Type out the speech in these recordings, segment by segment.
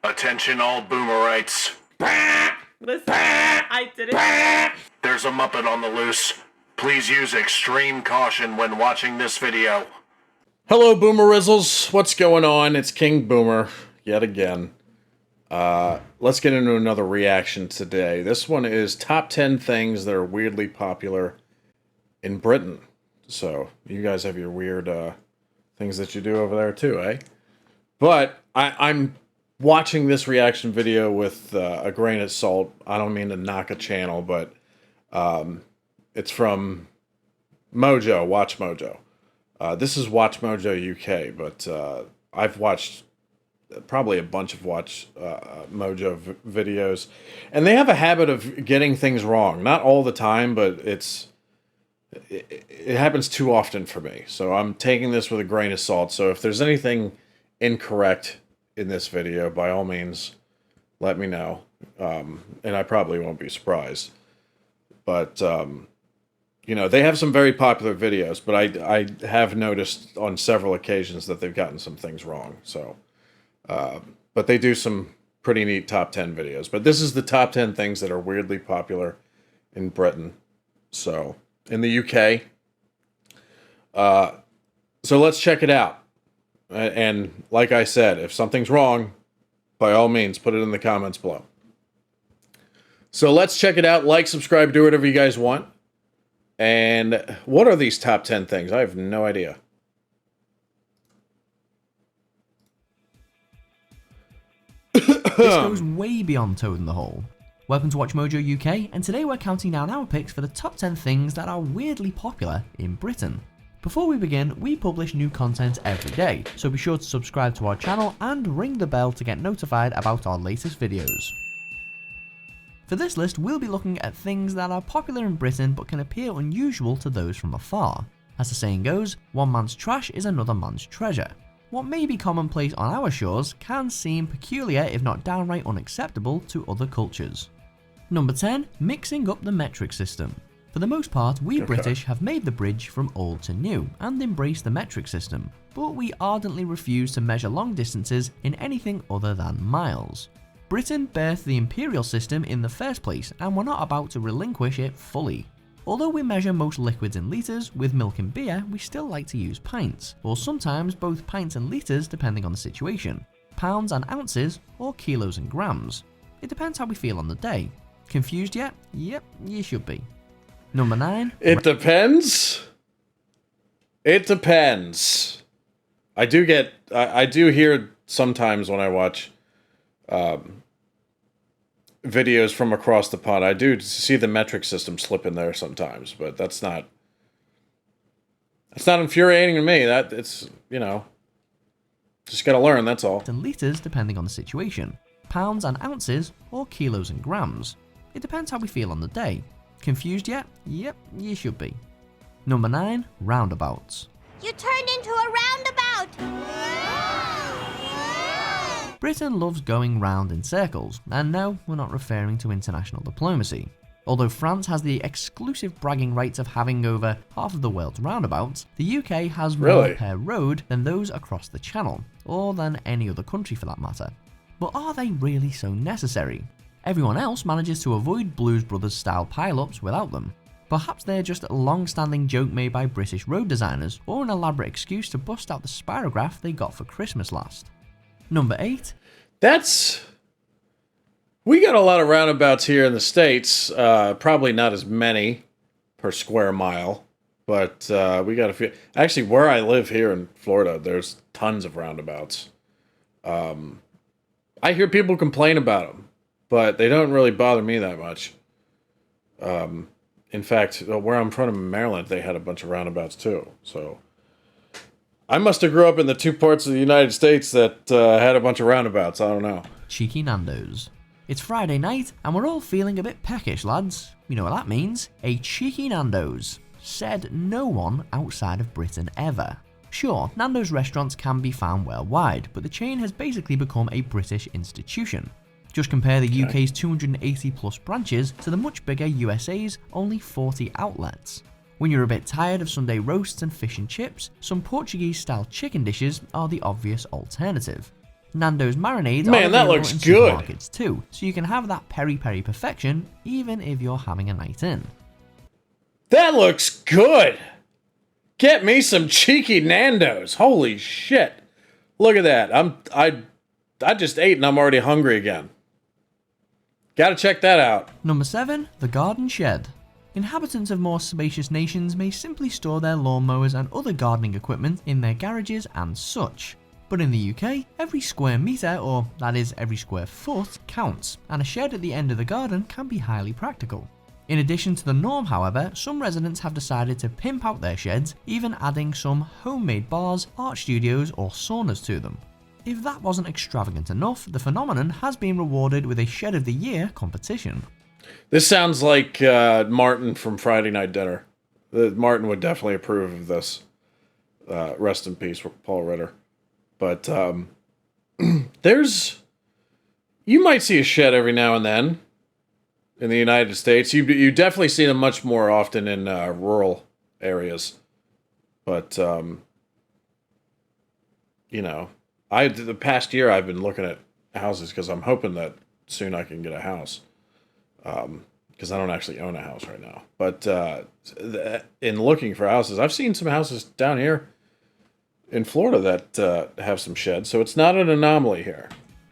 Attention all boomerites. Listen, I did it. There's a Muppet on the loose. Please use extreme caution when watching this video. Hello, Boomerizzles. What's going on? It's King Boomer, yet again. Let's get into another reaction today. This one is top 10 things that are weirdly popular in Britain. So, you guys have your weird things that you do over there too, eh? But I'm watching this reaction video with a grain of salt. I don't mean to knock a channel, but it's from Mojo, Watch Mojo. This is Watch Mojo UK, but I've watched probably a bunch of Watch Mojo videos, and they have a habit of getting things wrong. Not all the time, but it happens too often for me. So I'm taking this with a grain of salt. So if there's anything incorrect in this video, by all means, let me know. And I probably won't be surprised. But, you know, they have some very popular videos, but I have noticed on several occasions that they've gotten some things wrong. So, but they do some pretty neat top 10 videos. But this is the top 10 things that are weirdly popular in Britain. So, in the UK. So let's check it out. And like I said, if something's wrong, by all means, put it in the comments below. So let's check it out. Like, subscribe, do whatever you guys want. And what are these top 10 things? I have no idea. This goes way beyond Toad in the Hole. Welcome to Watch Mojo UK, and today we're counting down our picks for the top 10 things that are weirdly popular in Britain. Before we begin, we publish new content every day, so be sure to subscribe to our channel and ring the bell to get notified about our latest videos. For this list, we'll be looking at things that are popular in Britain but can appear unusual to those from afar. As the saying goes, one man's trash is another man's treasure. What may be commonplace on our shores can seem peculiar if not downright unacceptable to other cultures. Number 10. Mixing up the metric system. For the most part, we British have made the bridge from old to new and embraced the metric system, but we ardently refuse to measure long distances in anything other than miles. Britain birthed the imperial system in the first place, and we're not about to relinquish it fully. Although we measure most liquids in litres, with milk and beer we still like to use pints, or sometimes both pints and litres depending on the situation, pounds and ounces, or kilos and grams. It depends how we feel on the day. Confused yet? Yep, you should be. Number 9. It depends. It depends. I do hear sometimes when I watch videos from across the pond, I do see the metric system slip in there sometimes, but that's not infuriating to me. That it's, you know, just gotta learn, that's all. And litres depending on the situation, pounds and ounces, or kilos and grams. It depends how we feel on the day. Confused yet? Yep, you should be. Number 9. Roundabouts. You turned into a roundabout! Britain loves going round in circles, and no, we're not referring to international diplomacy. Although France has the exclusive bragging rights of having over half of the world's roundabouts, the UK has more per road than those across the Channel, or than any other country for that matter. But are they really so necessary? Everyone else manages to avoid Blues Brothers style pile-ups without them. Perhaps they're just a long-standing joke made by British road designers, or an elaborate excuse to bust out the spirograph they got for Christmas last. Number 8. We got a lot of roundabouts here in the States, probably not as many per square mile, but we got a few. Actually, where I live here in Florida, there's tons of roundabouts. I hear people complain about them, but they don't really bother me that much. In fact, where I'm from in Maryland, they had a bunch of roundabouts too. So I must have grew up in the two parts of the United States that had a bunch of roundabouts. I don't know. Cheeky Nando's. It's Friday night and we're all feeling a bit peckish, lads. You know what that means? A cheeky Nando's. Said no one outside of Britain ever. Sure, Nando's restaurants can be found worldwide, but the chain has basically become a British institution. Just compare the UK's 280 plus branches to the much bigger USA's only 40 outlets. When you're a bit tired of Sunday roasts and fish and chips, some Portuguese-style chicken dishes are the obvious alternative. Nando's marinades Man, are that available looks in good. supermarkets too, so you can have that peri-peri perfection even if you're having a night in. That looks good. Get me some cheeky Nando's. Holy shit. Look at that. I just ate and I'm already hungry again. Gotta check that out. Number 7. The Garden Shed. Inhabitants of more spacious nations may simply store their lawnmowers and other gardening equipment in their garages and such. But in the UK, every square metre, or that is every square foot, counts, and a shed at the end of the garden can be highly practical. In addition to the norm, however, some residents have decided to pimp out their sheds, even adding some homemade bars, art studios or saunas to them. If that wasn't extravagant enough, the phenomenon has been rewarded with a Shed of the Year competition. This sounds like Martin from Friday Night Dinner. Martin would definitely approve of this. Rest in peace, Paul Ritter. But you might see a shed every now and then in the United States. You definitely see them much more often in rural areas. But the past year I've been looking at houses because I'm hoping that soon I can get a house. Because I don't actually own a house right now. But in looking for houses, I've seen some houses down here in Florida that have some sheds, so it's not an anomaly here.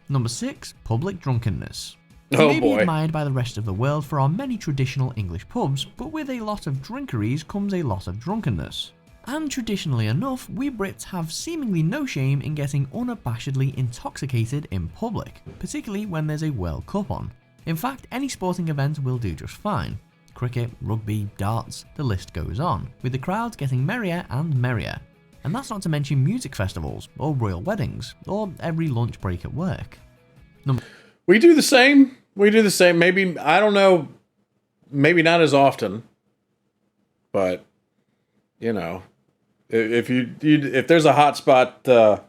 Number 6. Public drunkenness. Oh, We may boy. be admired by the rest of the world for our many traditional English pubs, but with a lot of drinkeries comes a lot of drunkenness. And traditionally enough, we Brits have seemingly no shame in getting unabashedly intoxicated in public, particularly when there's a World Cup on. In fact, any sporting event will do just fine. Cricket, rugby, darts, the list goes on, with the crowds getting merrier and merrier. And that's not to mention music festivals, or royal weddings, or every lunch break at work. We do the same. Maybe, I don't know, maybe not as often. But, if there's a hotspot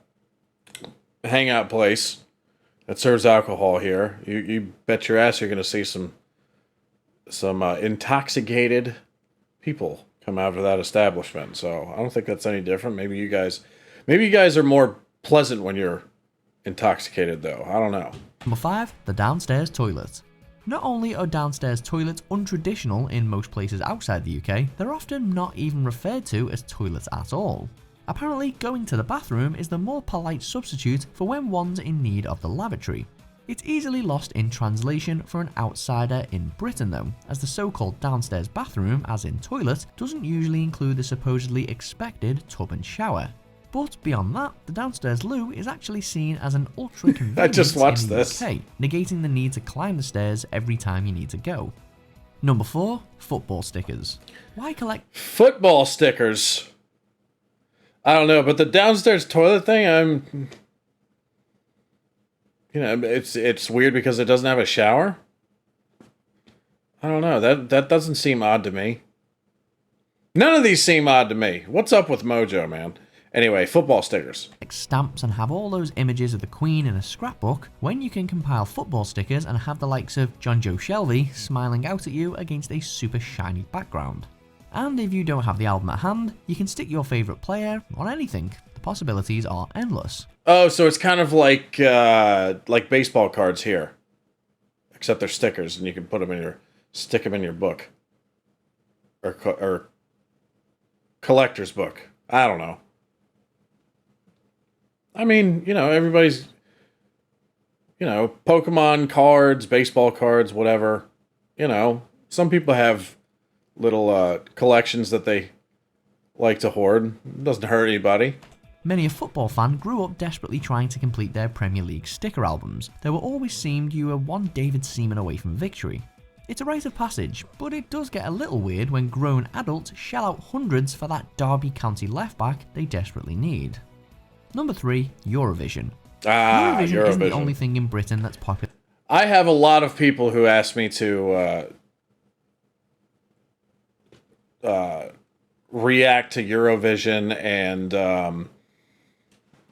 hangout place that serves alcohol here, you bet your ass you're going to see some intoxicated people come out of that establishment. So I don't think that's any different. Maybe you guys are more pleasant when you're intoxicated, though. I don't know. Number 5. The downstairs toilet. Not only are downstairs toilets untraditional in most places outside the UK, they're often not even referred to as toilets at all. Apparently, going to the bathroom is the more polite substitute for when one's in need of the lavatory. It's easily lost in translation for an outsider in Britain though, as the so-called downstairs bathroom, as in toilet, doesn't usually include the supposedly expected tub and shower. But beyond that, the downstairs loo is actually seen as an ultra convenience I just watched in the this. UK, negating the need to climb the stairs every time you need to go. Number 4. Football stickers. Why collect Football stickers. I don't know, but the downstairs toilet thing, it's weird because it doesn't have a shower. I don't know. That doesn't seem odd to me. None of these seem odd to me. What's up with Mojo, man? Anyway, football stickers. stamps and have all those images of the Queen in a scrapbook when you can compile football stickers and have the likes of John Joe Shelby smiling out at you against a super shiny background? And if you don't have the album at hand, you can stick your favourite player on anything. The possibilities are endless. Oh, so it's kind of like baseball cards here, except they're stickers, and you can stick them in your book, or collector's book. I don't know. I mean, everybody's, Pokemon cards, baseball cards, whatever. Some people have little collections that they like to hoard. It doesn't hurt anybody. Many a football fan grew up desperately trying to complete their Premier League sticker albums. There were always seemed you were one David Seaman away from victory. It's a rite of passage, but it does get a little weird when grown adults shell out hundreds for that Derby County left back they desperately need. Number 3, Eurovision. Eurovision isn't the only thing in Britain that's popular. I have a lot of people who ask me to react to Eurovision, and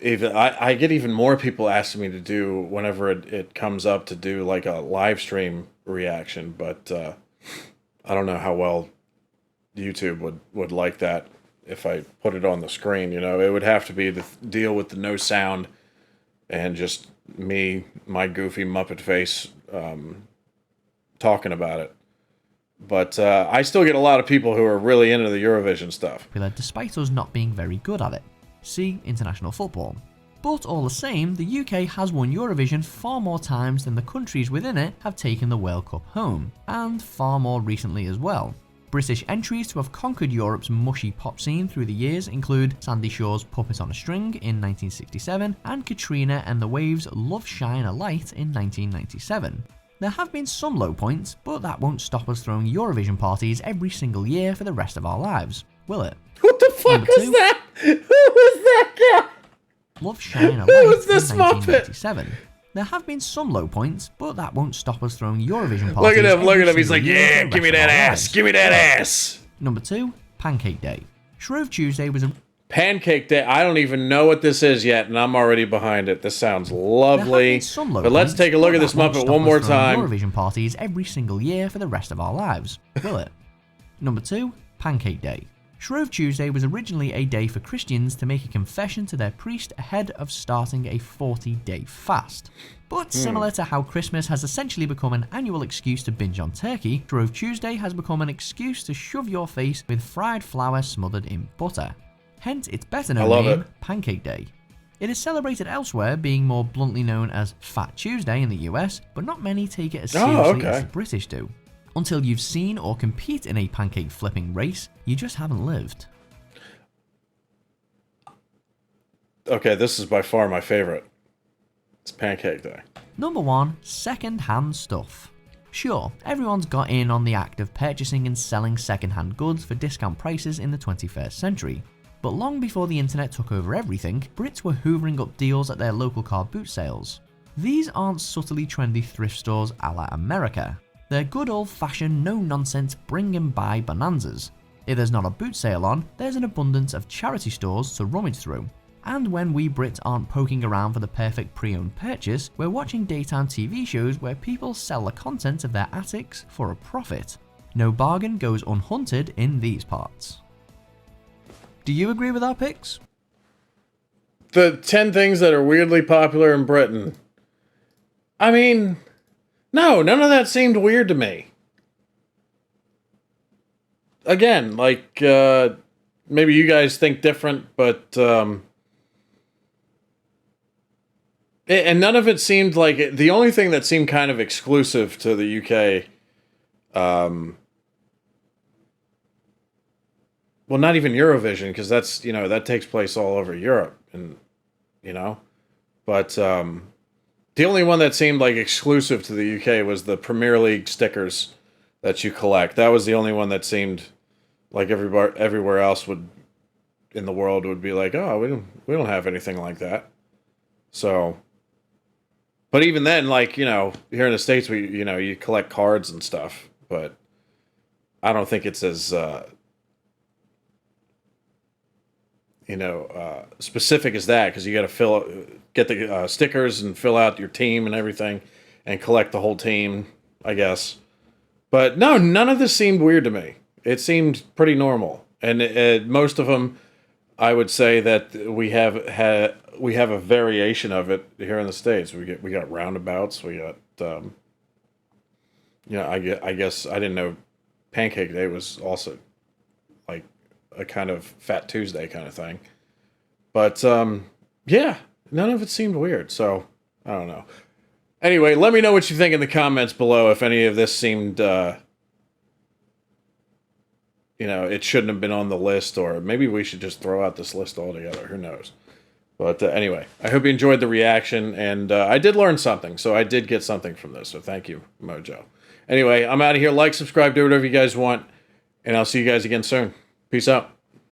even I get even more people asking me to do whenever it comes up to do like a live stream reaction, but I don't know how well YouTube would like that if I put it on the screen. It would have to be the deal with the no sound and just my goofy Muppet face, talking about it. But I still get a lot of people who are really into the Eurovision stuff. Despite us not being very good at it. See international football. But all the same, the UK has won Eurovision far more times than the countries within it have taken the World Cup home, and far more recently as well. British entries to have conquered Europe's mushy pop scene through the years include Sandy Shaw's Puppet on a String in 1967 and Katrina and the Waves' Love Shine a Light in 1997. There have been some low points, but that won't stop us throwing Eurovision parties every single year for the rest of our lives, will it? What the fuck was that? Who was that guy? Love Shine a Who Light was this in Muppet? 1997. There have been some low points, but that won't stop us throwing Eurovision parties. Look at him, look every at him. He's single like, year yeah, for the give me rest that of our ass. lives. Give me that ass. Number 2, Pancake Day. Shrove Tuesday was a Pancake Day. I don't even know what this is yet, and I'm already behind it. This sounds lovely. But let's take a look at this Muppet one more time. Eurovision parties every single year for the rest of our lives, will it? Number 2, Pancake Day. Shrove Tuesday was originally a day for Christians to make a confession to their priest ahead of starting a 40-day fast. But similar to how Christmas has essentially become an annual excuse to binge on turkey, Shrove Tuesday has become an excuse to shove your face with fried flour smothered in butter. Hence its better known name, Pancake Day. It is celebrated elsewhere, being more bluntly known as Fat Tuesday in the US, but not many take it as seriously as the British do. Until you've seen or compete in a pancake flipping race, you just haven't lived. Okay, this is by far my favorite. It's Pancake Day. Number 1, second-hand stuff. Sure, everyone's got in on the act of purchasing and selling second-hand goods for discount prices in the 21st century. But long before the internet took over everything, Brits were hoovering up deals at their local car boot sales. These aren't subtly trendy thrift stores a la America. They're good old-fashioned, no-nonsense, bring and buy bonanzas. If there's not a boot sale on, there's an abundance of charity stores to rummage through. And when we Brits aren't poking around for the perfect pre-owned purchase, we're watching daytime TV shows where people sell the contents of their attics for a profit. No bargain goes unhunted in these parts. Do you agree with our picks? The 10 things that are weirdly popular in Britain. I mean, no, none of that seemed weird to me. Again, like, maybe you guys think different, but, and none of it seemed like, the only thing that seemed kind of exclusive to the UK, well, not even Eurovision, because that's, that takes place all over Europe, and, but, the only one that seemed like exclusive to the UK was the Premier League stickers that you collect. That was the only one that seemed like everywhere else in the world would be like, oh, we don't have anything like that. So, but even then, like, here in the States, you collect cards and stuff, but I don't think it's as, specific as that, because you got to get the stickers and fill out your team and everything and collect the whole team, I guess. But no, none of this seemed weird to me. It seemed pretty normal. And most of them, I would say that we have a variation of it here in the States. We got roundabouts. We got, I guess I didn't know Pancake Day was also like a kind of Fat Tuesday kind of thing. But, yeah, none of it seemed weird, so I don't know. Anyway, let me know what you think in the comments below if any of this seemed, it shouldn't have been on the list, or maybe we should just throw out this list altogether. Who knows? But anyway, I hope you enjoyed the reaction, and I did learn something, so I did get something from this, so thank you, Mojo. Anyway, I'm out of here. Like, subscribe, do whatever you guys want, and I'll see you guys again soon. Peace out.